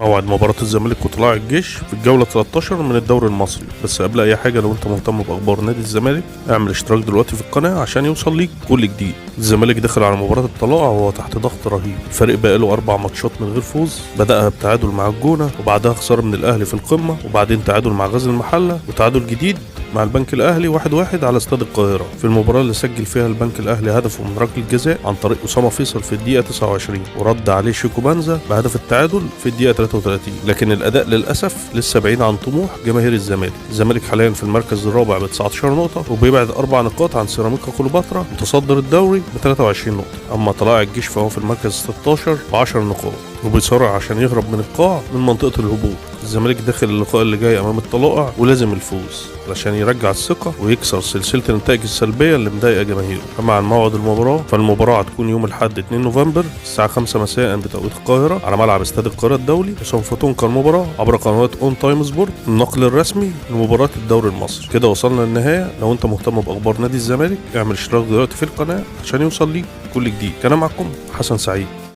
موعد مباراة الزمالك وطلائع الجيش في الجولة 13 من الدوري المصري. بس قبل أي حاجة، لو أنت مهتم بأخبار نادي الزمالك اعمل اشتراك دلوقتي في القناة عشان يوصل ليك كل جديد. الزمالك دخل على مباراة الطلائع وهو تحت ضغط رهيب. الفريق بقاله 4 ماتشات من غير فوز، بدأها بتعادل مع الجونة وبعدها خسارة من الأهلي في القمة وبعدين تعادل مع غزل المحلة وتعادل جديد مع البنك الأهلي 1-1 على استاد القاهرة. في المباراة اللي سجل فيها البنك الأهلي هدفه من ركلة جزاء عن طريق أسامة فيصل في الدقيقة 29 ورد عليه شيكو بانزا بهدف التعادل في الدقيقة 33. لكن الأداء للأسف لسه بعيد عن طموح جماهير الزمالك. الزمالك حاليا في المركز الرابع ب 19 نقطة وبيبعد 4 نقاط عن سيراميكا كليوباترا متصدر الدوري ب 23 نقطة. أما طلائع الجيش فهو في المركز 16 ب 10 نقاط وبيصارع عشان يهرب من القاع من منطقة الهبوط. الزمالك داخل اللقاء اللي جاي أمام الطلائع ولازم الفوز علشان يرجع الثقة ويكسر سلسلة النتائج السلبية اللي مضايقة جماهيره. أما عن موعد المباراة، فالمباراة هتكون يوم الأحد 2 نوفمبر الساعة 5 مساء بتوقيت القاهرة على ملعب استاد القاهرة الدولي، وسوف تنقل المباراة عبر قنوات اون تايم سبورت النقل الرسمي لمباراة الدوري المصري. كده وصلنا للنهاية. لو أنت مهتم بأخبار نادي الزمالك اعمل اشتراك دلوقتي في القناة عشان يوصل ليك كل جديد. كان معكم حسن سعيد.